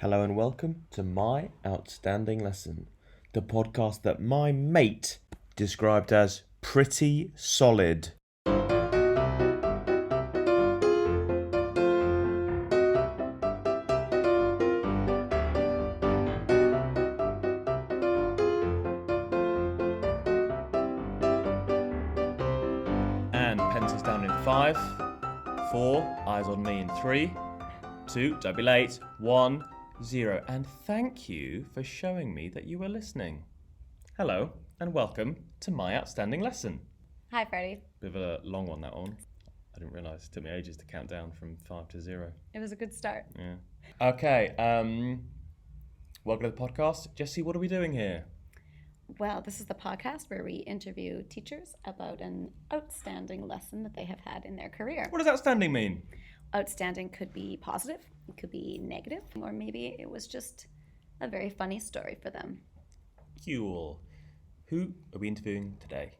Hello and welcome to My Outstanding Lesson, the podcast that my mate described as pretty solid. And pencils down in 5, 4, eyes on me in 3, 2, don't be late, 1, 0. And thank you for showing me that you were listening. Hello and welcome to My Outstanding Lesson. Hi, Freddie. Bit of a long one, that one. I didn't realise it took me ages to count down from 5 to 0. It was a good start. Yeah. Okay, welcome to the podcast. Jesse, what are we doing here? Well, this is the podcast where we interview teachers about an outstanding lesson that they have had in their career. What does outstanding mean? Outstanding could be positive, it could be negative, or maybe it was just a very funny story for them. Cool. Who are we interviewing today?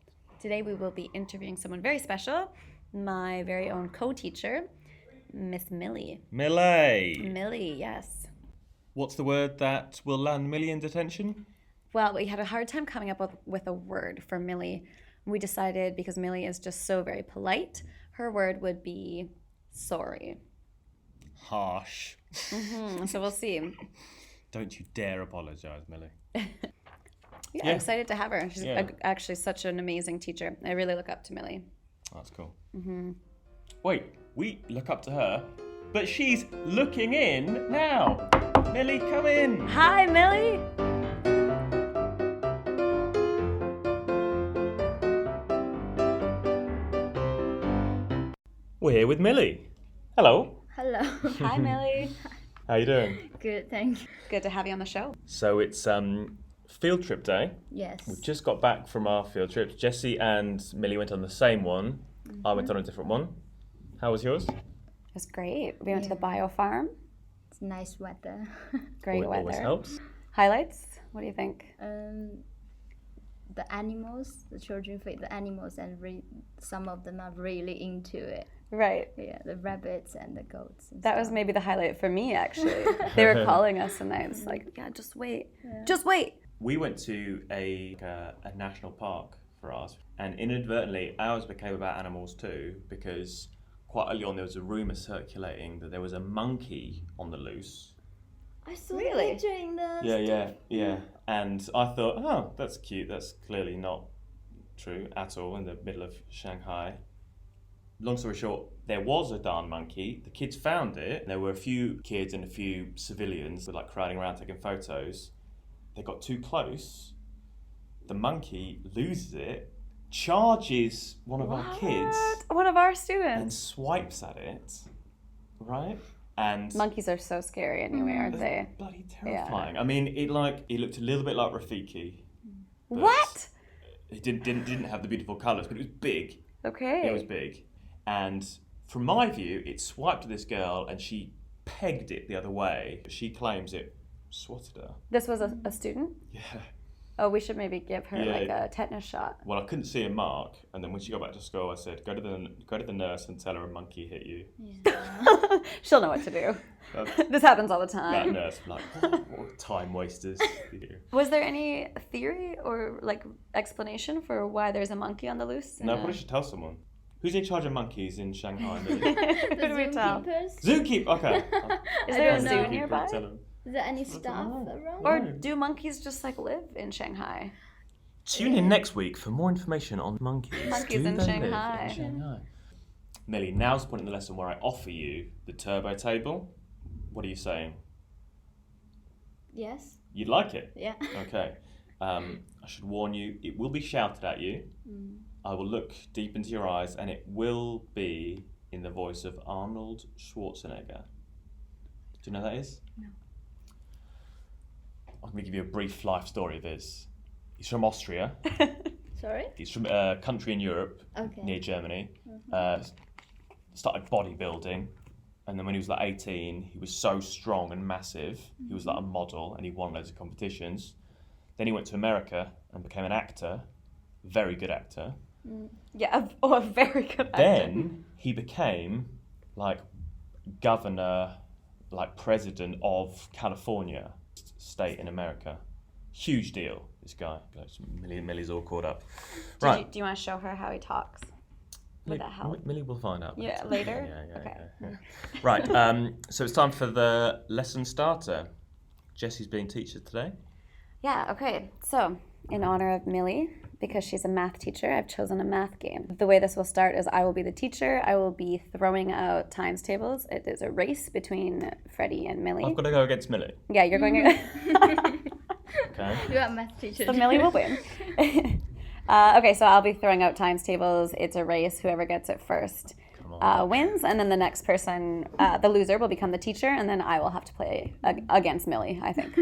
Today we will be interviewing someone very special, my very own co-teacher, Miss Millie. Millie, yes. What's the word that will land Millie in detention? Well, we had a hard time coming up with a word for Millie. We decided, because Millie is just so very polite, her word would be sorry. Harsh. So we'll see. Don't you dare apologise, Millie. Yeah, I'm excited to have her. She's actually such an amazing teacher. I really look up to Millie. That's cool. Wait, we look up to her, but she's looking in now. Millie, come in. Hi, Millie. We're here with Millie. Hello. Hello. Hi, Millie. How you doing? Good, thank you. Good to have you on the show. So it's field trip day. Yes. We've just got back from our field trips. Jesse and Millie went on the same one. I went on a different one. How was yours? It was great. We went to the bio farm. It's nice weather. Great weather. Always helps. Highlights? What do you think? The animals, the children feed the animals, and some of them are really into it. Right. Yeah, the rabbits and the goats. And That was maybe the highlight for me, actually. They were calling us, and I was like, yeah, just wait. Yeah. Just wait. We went to a national park for ours, and inadvertently ours became about animals too, because quite early on there was a rumour circulating that there was a monkey on the loose. I saw Really? the picture in the Yeah. And I thought, oh, that's cute. That's clearly not true at all in the middle of Shanghai. Long story short, there was a darn monkey. The kids found it. There were a few kids and a few civilians that were like crowding around taking photos. They got too close. The monkey loses it, charges one of our kids, One of our and students. swipes at it. Right? And Monkeys are so scary anyway, aren't they? bloody terrifying. I mean, it looked a little bit like Rafiki. but What? It didn't have the beautiful colours, but it was big. Okay. It was big. And from my view, it swiped at this girl and she pegged it the other way. She claims it swatted her. This was a student? Yeah. Oh, we should maybe give her Yeah. like a tetanus shot. Well, I couldn't see a mark, and then when she got back to school, I said, "Go to the nurse and tell her a monkey hit you." Yeah. She'll know what to do. That, This happens all the that time. nurse was like, what time wasters. Was there any theory or like explanation for why there's a monkey on the loose? No, I probably should tell someone. Who's in charge of monkeys in Shanghai? Who do we tell? Zookeepers? Zookeeper. Okay. Is there a don't zoo know. nearby? Tell them. Is there any staff around? Or do monkeys just like live in Shanghai? Tune in next week for more information on monkeys. Monkeys Do in they Shanghai. live in Shanghai? Millie, now's the point in the lesson where I offer you the turbo table. What are you saying? Yes. You'd like it? Yeah. Okay. I should warn you, it will be shouted at you. I will look deep into your eyes, and it will be in the voice of Arnold Schwarzenegger. Do you know who that is? No. I'm going to give you a brief life story of his. He's from Austria. Sorry? He's from a country in Europe, Okay. near Germany. Started bodybuilding, and then when he was like 18, he was so strong and massive. He was like a model, and he won loads of competitions. Then he went to America and became an actor, very good actor. Yeah, a very good actor. Then he became like governor, like president of California, state in America. Huge deal, this guy. Millie's all caught up. Right. Do you want to show her how he talks? Would that help? Millie will find out. Yeah, later? Yeah. Okay. Yeah. Right, so it's time for the lesson starter. Jessie's being teacher today. Yeah, okay. So, in honor of Millie, because she's a math teacher, I've chosen a math game. The way this will start is I will be the teacher. I will be throwing out times tables. It is a race between Freddie and Millie. I've got to go against Millie. Yeah, you're going... Okay. You are a math teacher. So Millie will win. Okay, so I'll be throwing out times tables. It's a race. Whoever gets it first wins. And then the next person, the loser, will become the teacher. And then I will have to play against Millie, I think.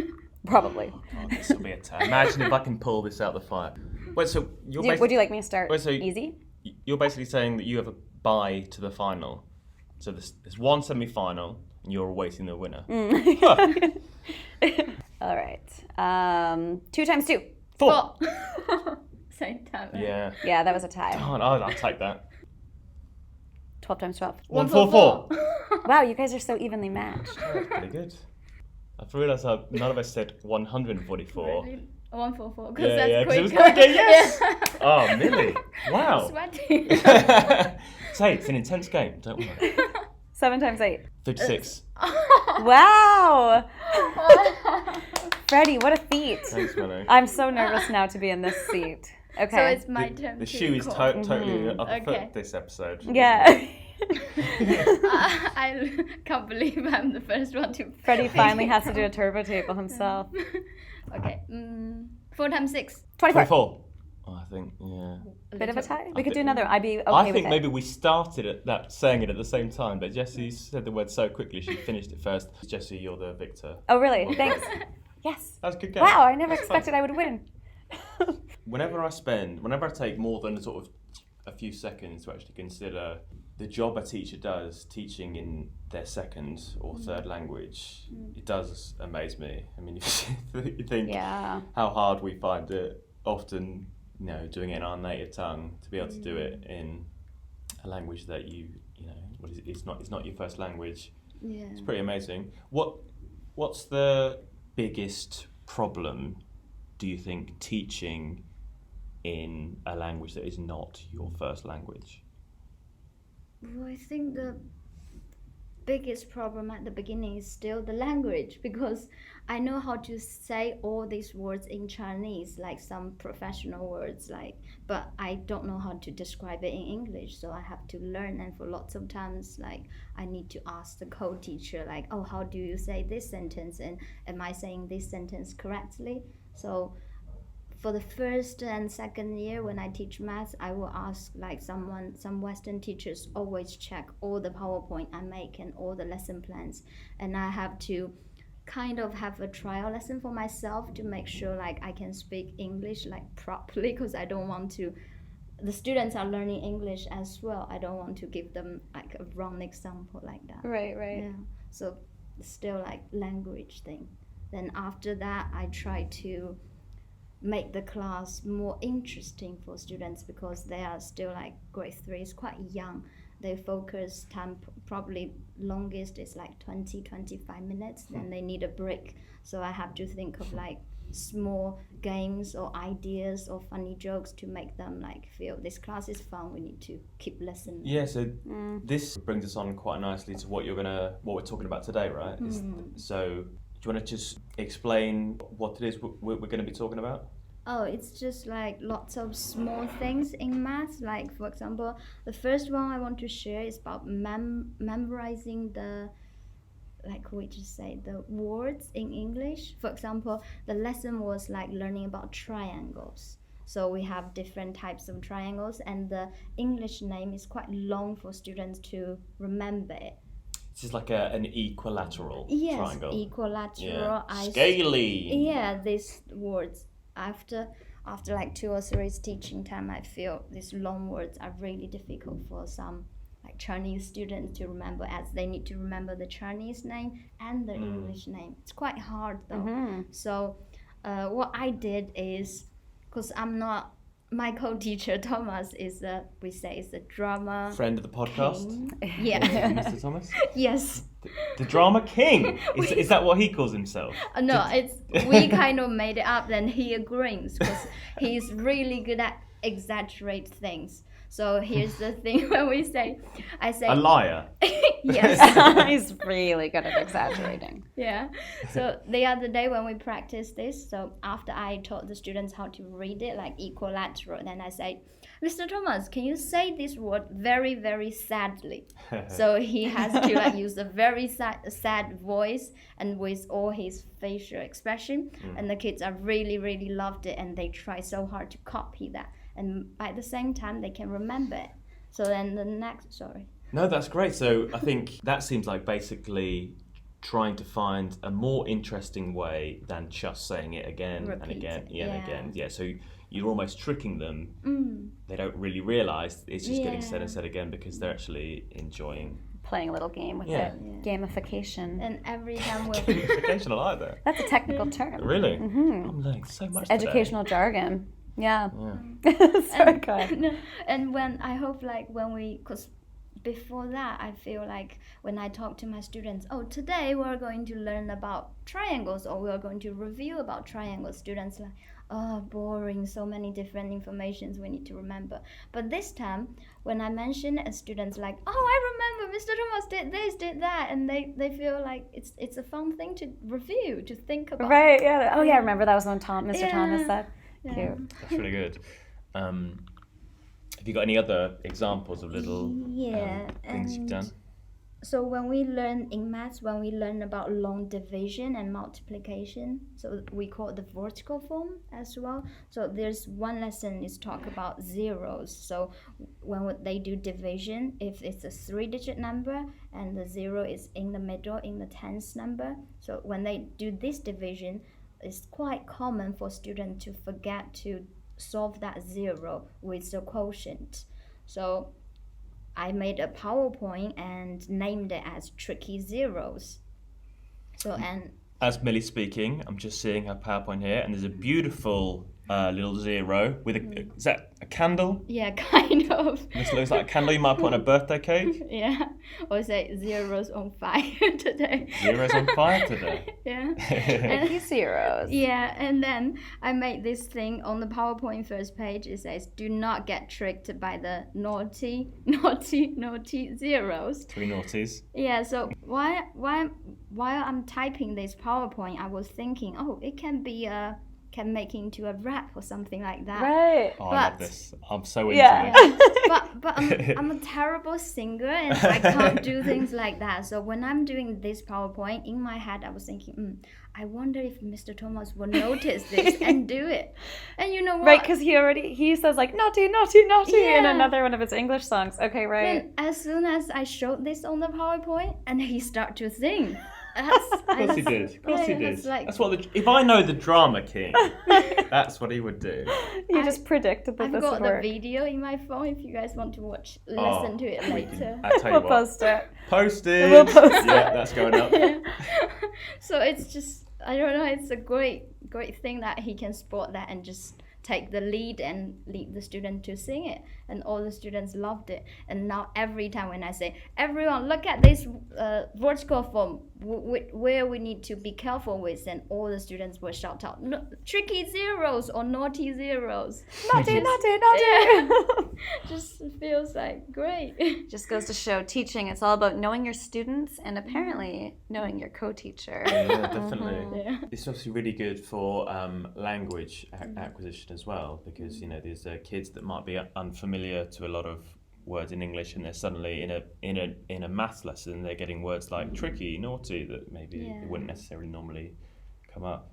Probably. Oh, this will be a time. Imagine if I can pull this out the fire. Wait, so would you like me to start easy? You're basically saying that you have a bye to the final. So there's one semi-final, and you're awaiting the winner. All right. 2 times 2. 4. Same time. Yeah. Yeah, that was a tie. Oh, no, I'll take that. 12 times 12. 1, 4, 4. Wow, you guys are so evenly matched. Oh, that's pretty good. I've realised how none of us said 144. Really? 144, because that's Yeah, because quick. it was quicker, yes! Yeah. Oh, Millie. Wow. Sweaty. Say, it's an intense game, don't worry. 7 times 8. 56. Wow! Freddie, what a feat. Thanks, Millie. I'm so nervous now to be in this seat. Okay. So it's my turn. The to shoe is call. totally up Okay. foot this episode. Yeah. I can't believe I'm the first one to. Freddie finally has to do a turbo table himself. Okay. 4 times 6. 24. 24. Oh, I think, yeah. Bit of a tie. We could do another. I'd be okay I with think it. maybe we started at that saying it at the same time, but Jessie said the word so quickly she finished it first. Jessie, you're the victor. Oh, really? Thanks. Yes. That was a good game. Wow, I never That's expected fun. I would win. Whenever I take more than sort of a few seconds to actually consider the job a teacher does teaching in their second or third language, it does amaze me. I mean, you think how hard we find it often, doing it in our native tongue, to be able to do it in a language that it's not your first language. Yeah. It's pretty amazing. What's the biggest problem, do you think, teaching in a language that is not your first language? Well, I think the biggest problem at the beginning is still the language, because I know how to say all these words in Chinese, like some professional words, but I don't know how to describe it in English, so I have to learn. And for lots of times, I need to ask the co-teacher, oh, how do you say this sentence, and am I saying this sentence correctly? So for the first and second year when I teach math, I will ask some Western teachers always check all the PowerPoint I make and all the lesson plans, and I have to kind of have a trial lesson for myself to make sure I can speak English properly, because I don't want to. The students are learning English as well. I don't want to give them a wrong example like that. Right. Yeah. So still language thing. Then after that, I try to make the class more interesting for students, because they are still grade 3 is quite young. They focus time probably longest is 20-25 minutes, then they need a break. So I have to think of small games or ideas or funny jokes to make them feel this class is fun, we need to keep listening. Yeah, so this brings us on quite nicely to what we're talking about today, right? So do you want to just explain what it is we're going to be talking about? Oh, it's just lots of small things in math. For example, the first one I want to share is about memorizing the the words in English. For example, the lesson was learning about triangles. So we have different types of triangles, and the English name is quite long for students to remember it. This is an equilateral triangle. Yes, equilateral. Yeah. Scaly. Yeah, these words. After 2 or 3 teaching time, I feel these long words are really difficult for some Chinese students to remember, as they need to remember the Chinese name and the English name. It's quite hard though. So what I did is, because I'm not my co-teacher Thomas is a drama Friend of the podcast. king. Yeah. Mr. Thomas? Yes. The drama king. Is that what he calls himself? No, we kind of made it up, and he agrees because he's really good at exaggerate things. So here's the thing: when I say A liar. yes. He's really good at exaggerating. Yeah. So the other day when we practiced this, so after I taught the students how to read it like equilateral, then I say, Mr. Thomas, can you say this word very, very sadly? So he has to like use a very sad voice and with all his facial expression. And the kids are really, really loved it, and they try so hard to copy that. And by the same time, they can remember it. So then No, that's great. So I think that seems like basically trying to find a more interesting way than just saying it again and again and again. Yeah, so you're almost tricking them. They don't really realise it's just getting said and said again because they're actually enjoying playing a little game with it. Gamification. And every time gamification, I like that. That's a technical term. Really? I'm learning so much today. Educational jargon. Yeah. So good. And because before that, I feel like when I talk to my students, today we're going to learn about triangles, or we're going to review about triangles. Students like, boring, so many different informations we need to remember. But this time, when I mention it, students like, I remember Mr. Thomas did this, did that, and they feel like it's a fun thing to review, to think about. Right, yeah. Oh yeah, I remember that was when Mr. Thomas said. Yeah. Cute. That's really good. Have you got any other examples of little things you've done? So when we learn in maths, when we learn about long division and multiplication, so we call it the vertical form as well. So there's one lesson is talk about zeros. So when they do division, if it's a 3-digit number and the 0 is in the middle in the tens number, so when they do this division, it's quite common for students to forget to solve that 0 with the quotient. So I made a PowerPoint and named it as Tricky Zeros. So and as Millie's speaking, I'm just seeing her PowerPoint here, and there's a beautiful little 0 with is that a candle? Yeah, kind of. This looks like a candle you might put on a birthday cake. Yeah, or say zeros on fire today. Zeros on fire today. Yeah. And zeros. Yeah, and then I made this thing on the PowerPoint first page. It says, "Do not get tricked by the naughty zeros." 3 naughties. Yeah. So while I'm typing this PowerPoint, I was thinking, it can make into a rap or something like that. Right. Oh, I love this. I'm so into it. But I'm a terrible singer, and I can't do things like that. So when I'm doing this PowerPoint, in my head I was thinking, I wonder if Mr. Thomas will notice this and do it. And you know what? Right, because he says like naughty in another one of his English songs. Okay, right. Then as soon as I showed this on the PowerPoint, and he started to sing. Of course he did. That's what if I know the drama king, that's what he would do. You just predicted that I've this got would the work. video in my phone if you guys want to listen to it later. I'll tell you We'll post it. Posted. We'll post it. Yeah, that's going up. So it's just, I don't know, it's a great thing that he can spot that and just take the lead and lead the student to sing it, and all the students loved it. And now every time when I say, everyone look at this vertical form where we need to be careful with, and all the students will shout out, tricky zeros or naughty zeros. Naughty. Just feels like great. Just goes to show teaching, it's all about knowing your students and apparently knowing your co-teacher. Yeah, definitely. Yeah. It's obviously really good for language acquisition as well, because there's kids that might be unfamiliar to a lot of words in English, and they're suddenly in a maths lesson they're getting words like tricky, naughty, that maybe they wouldn't necessarily normally come up.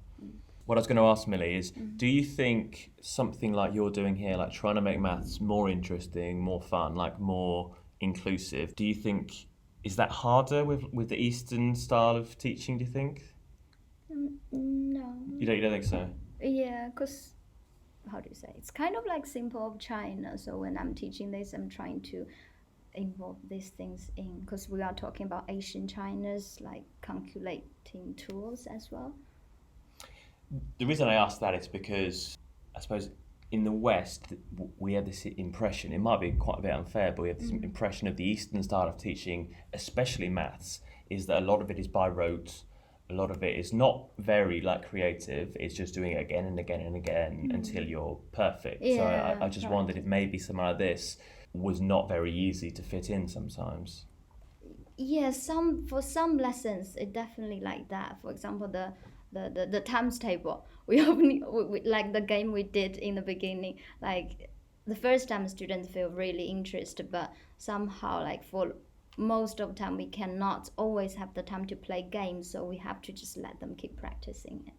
What I was going to ask Millie is, do you think something like you're doing here, like trying to make maths more interesting, more fun, like more inclusive, do you think is that harder with the Eastern style of teaching, do you think? No. You don't think so? Yeah, because how do you say? It's kind of like Simple of China. So when I'm teaching this, I'm trying to involve these things in, because we are talking about Asian China's like calculating tools as well. The reason I ask that is because I suppose in the West, we have this impression, it might be quite a bit unfair, but we have this impression of the Eastern style of teaching, especially maths, is that a lot of it is by rote, a lot of it is not very creative, it's just doing it again and again and again until you're perfect. Yeah, So I just wondered if maybe something like this was not very easy to fit in sometimes. Yeah, for some lessons it definitely like that. For example, the times table. We like the game we did in the beginning. Like the first time students feel really interested, but somehow for most of the time we cannot always have the time to play games, so we have to just let them keep practicing it.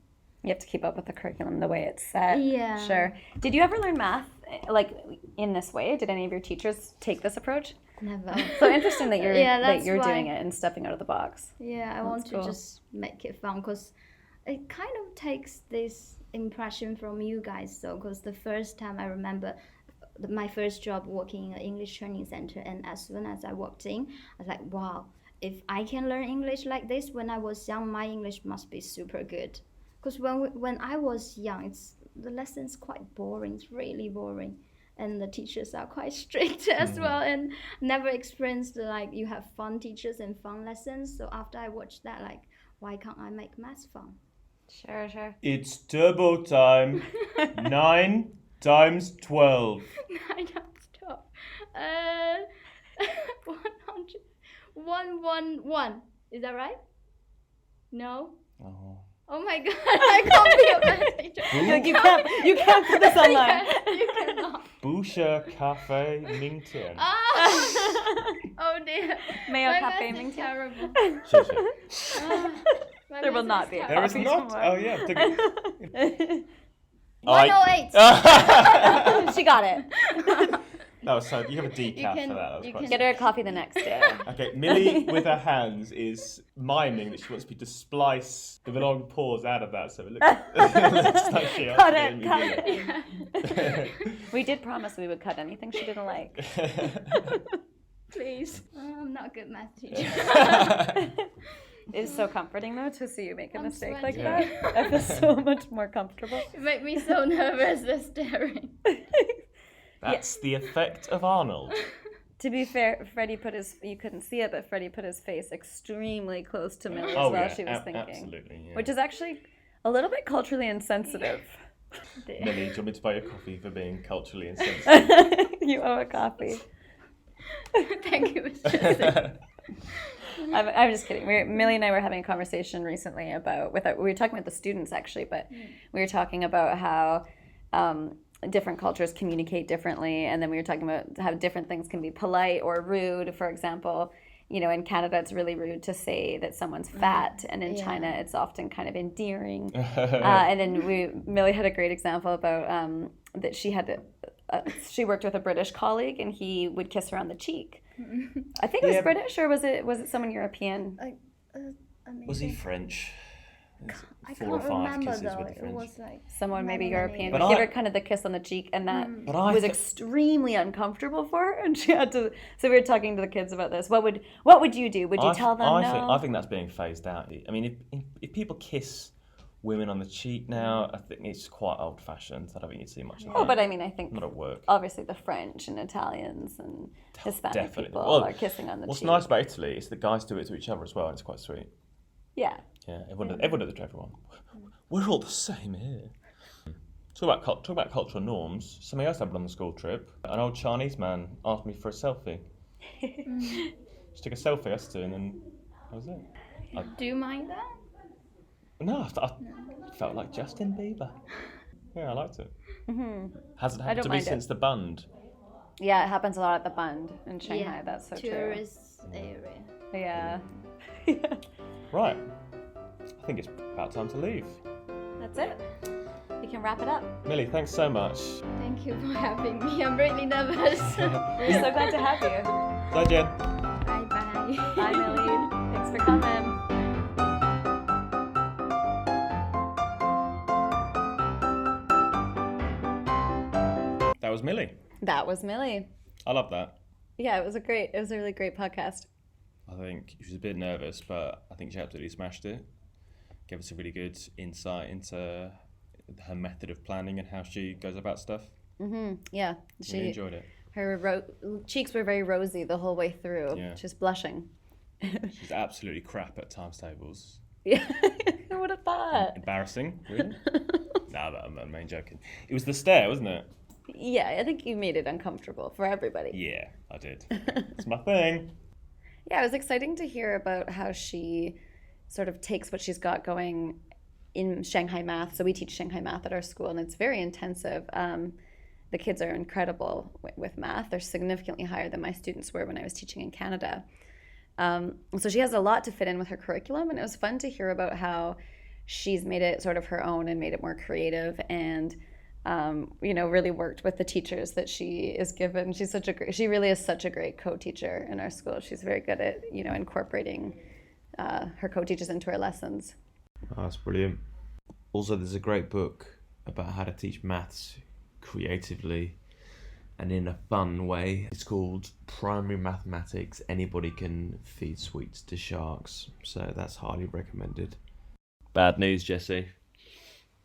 You have to keep up with the curriculum the way it's set. Yeah. Sure. Did you ever learn math in this way? Did any of your teachers take this approach? Never. So interesting that you're that's doing why- it and stepping out of the box. Yeah, I want to cool. just make it fun because it kind of takes this impression from you guys. So, because the first time I remember my first job working in an English training center, and as soon as I walked in, I was like, wow, if I can learn English like this when I was young, my English must be super good. Because when I was young, the lesson's quite boring. It's really boring. And the teachers are quite strict as well, and never experienced you have fun teachers and fun lessons. So after I watched that, why can't I make maths fun? Sure. It's turbo time. 9 times 12. 9 times 12. 100. 111. Is that right? No? Oh my god, I can't be a math teacher. You can't put this online. You cannot. Boucher Cafe Mington. Oh dear. Mayo My Cafe math is Mington. terrible. My There will math not is be a There is terrible. not. tomorrow. Oh yeah. 108. She got it. That was so. You have a decaf You can- for that. That was you quite can- Get her a coffee the next day. Okay, Millie with her hands is miming that she wants me to splice the long pause out of that, so it looks, looks like she Cut absolutely it. did it. We did promise we would cut anything she didn't like. Please. I'm not a good math teacher. It's so comforting though to see you make a I'm mistake sweating. like that. I feel so much more comfortable. You make me so nervous, the staring. That's the effect of Arnold. To be fair, Freddie you couldn't see it, but Freddie put his face extremely close to Millie's Oh while yeah, she was thinking. absolutely. Yeah. Which is actually a little bit culturally insensitive. Millie, do you want me to buy you a coffee for being culturally insensitive? You owe a coffee. Thank you, Mr. Jesse. I'm just kidding. Millie and I were having a conversation recently about, we were talking about the students actually, but we were talking about how different cultures communicate differently, and then we were talking about how different things can be polite or rude. For example, in Canada it's really rude to say that someone's fat, and in China it's often kind of endearing. And then Millie had a great example about that she worked with a British colleague, and he would kiss her on the cheek. I think it was British, or was it someone European? Was he French? I 4 or can't 5 remember kisses though. with the It French. was like Someone maybe European But would give I- her kind of the kiss on the cheek, and that But I was thi- extremely uncomfortable for her, and she had to. So we were talking to the kids about this. What would you do? Would you tell them no? I think that's being phased out. I mean, if people kiss women on the cheek now, I think it's quite old-fashioned. I don't think you'd see much of Oh, that. but I mean, I think Not at work. obviously the French and Italians and Hispanic Definitely. people Well, are kissing on the What's cheek. nice about Italy is that guys do it to each other as well, and it's quite sweet. Yeah. Yeah, everyone does it to everyone. We're all the same here. Talk about cultural norms. Something else happened on the school trip. An old Chinese man asked me for a selfie. Just took a selfie, us two, and then that was it. Do you mind that? No, I felt like Justin Bieber. Yeah, I liked it. Hasn't I happened don't to me mind it. since the Bund. Yeah, it happens a lot at the Bund in Shanghai. Yeah, That's so tourist area. true. Yeah. Right. I think it's about time to leave. That's it. We can wrap it up. Millie, thanks so much. Thank you for having me. I'm really nervous. We're so glad to have you. Zaijian. Bye bye. Bye, Millie. Thanks for coming. That was Millie. That was Millie. I love that. Yeah, it was a really great podcast. I think she was a bit nervous, but I think she absolutely smashed it. Gave us a really good insight into her method of planning and how she goes about stuff. Yeah, Really enjoyed it. her cheeks were very rosy the whole way through. Yeah. She's blushing. She's absolutely crap at times tables. Yeah, who would have thought? Embarrassing, really? Nah, but I'm only joking. It was the stare, wasn't it? Yeah, I think you made it uncomfortable for everybody. Yeah, I did. It's my thing. Yeah, it was exciting to hear about how she sort of takes what she's got going in Shanghai math. So we teach Shanghai math at our school, and it's very intensive. The kids are incredible with math. They're significantly higher than my students were when I was teaching in Canada. So she has a lot to fit in with her curriculum, and it was fun to hear about how she's made it sort of her own and made it more creative, and really worked with the teachers that she is given. She really is such a great co-teacher in our school. She's very good at incorporating her co-teachers into her lessons. Oh, that's brilliant. Also, there's a great book about how to teach maths creatively and in a fun way. It's called Primary Mathematics. Anybody can feed sweets to sharks. So that's highly recommended. Bad news, Jesse.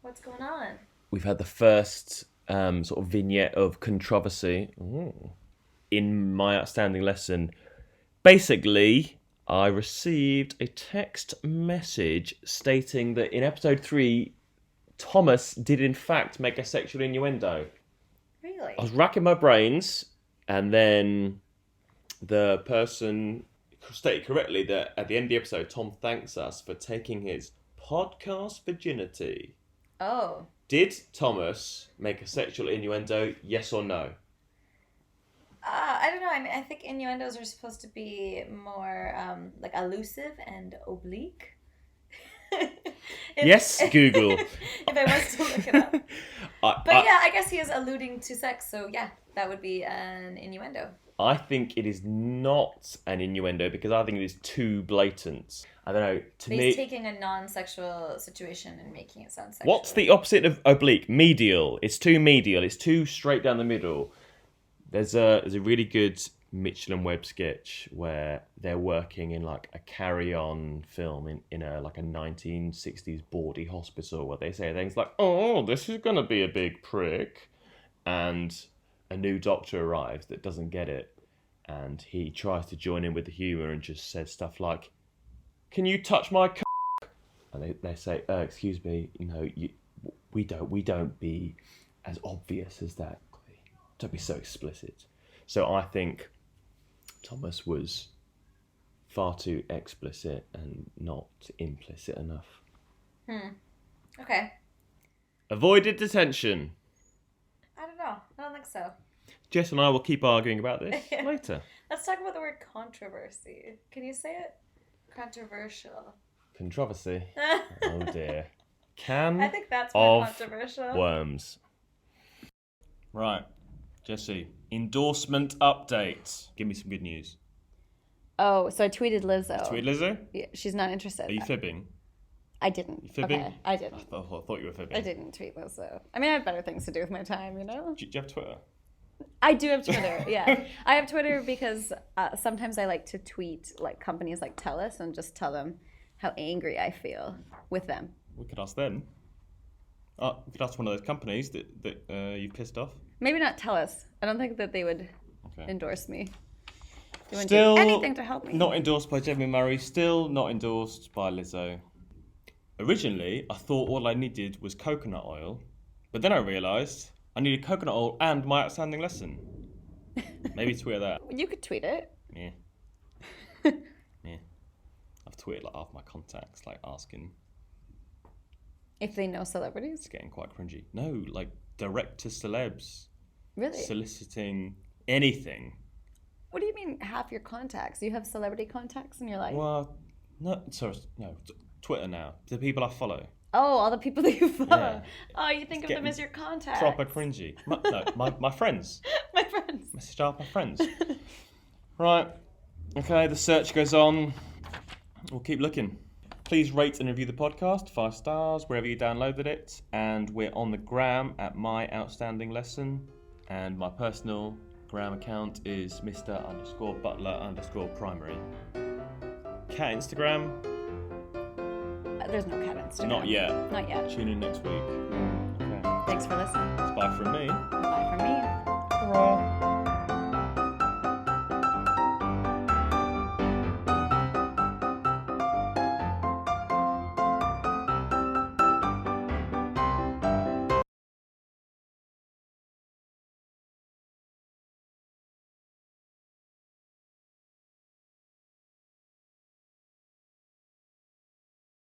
What's going on? We've had the first sort of vignette of controversy in my outstanding lesson. Basically, I received a text message stating that in episode 3, Thomas did in fact make a sexual innuendo. Really? I was racking my brains, and then the person stated correctly that at the end of the episode, Tom thanks us for taking his podcast virginity. Oh. Did Thomas make a sexual innuendo, yes or no? I don't know. I mean, I think innuendos are supposed to be more like elusive and oblique. Yes, Google. If I was to look it up. I guess he is alluding to sex, so yeah, that would be an innuendo. I think it is not an innuendo because I think it is too blatant. I don't know. He's taking a non-sexual situation and making it sound sexual. What's the opposite of oblique? Medial. It's too medial. It's too straight down the middle. There's a really good Mitchell and Webb sketch where they're working in like a carry-on film in a 1960s bawdy hospital where they say things like, "Oh, this is gonna be a big prick," and a new doctor arrives that doesn't get it, and he tries to join in with the humour and just says stuff like, "Can you touch my c-?" And they say, "Excuse me, we don't be as obvious as that. Don't be so explicit." So I think Thomas was far too explicit and not implicit enough. Okay. Avoided detention. I don't know. I don't think so. Jess and I will keep arguing about this later. Let's talk about the word controversy. Can you say it? Controversial. Controversy. Oh dear. Can I think that's more of controversial. worms. Right, Jesse. Endorsement update. Give me some good news. Oh, so I tweeted Lizzo. Tweet Lizzo? Yeah, she's not interested. Are you fibbing? I didn't. You fibbing? Okay, I didn't. I thought you were fibbing. I didn't tweet Lizzo. I mean, I have better things to do with my time, you know? Do you have Twitter? I do have Twitter, yeah. I have Twitter because sometimes I like to tweet like companies like TELUS and just tell them how angry I feel with them. We could ask them. We could ask one of those companies that you pissed off. Maybe not TELUS. I don't think that they would endorse me. They wouldn't Still do anything to help me. Not endorsed by Jamie Murray. Still not endorsed by Lizzo. Originally, I thought all I needed was coconut oil, but then I realised I needed coconut oil and my outstanding lesson. Maybe tweet that. You could tweet it. Yeah. Yeah. I've tweeted like half my contacts, like asking. If they know celebrities? It's getting quite cringy. No, like direct to celebs. Really? Soliciting anything. What do you mean half your contacts? You have celebrity contacts in your life? Well, no, Twitter now. The people I follow. Oh, all the people that you follow. Yeah. Oh, you think of them as your contacts. Proper cringy. My friends. My friends. Message out my friends. Right. Okay, the search goes on. We'll keep looking. Please rate and review the podcast, 5 stars, wherever you downloaded it. And we're on the gram at My Outstanding Lesson. And my personal gram account is Mr_Butler_primary. Cat Instagram? There's no cat Instagram. Not yet. Not yet. Tune in next week. Okay. Thanks for listening. Bye from me. Bye from me. Hurrah.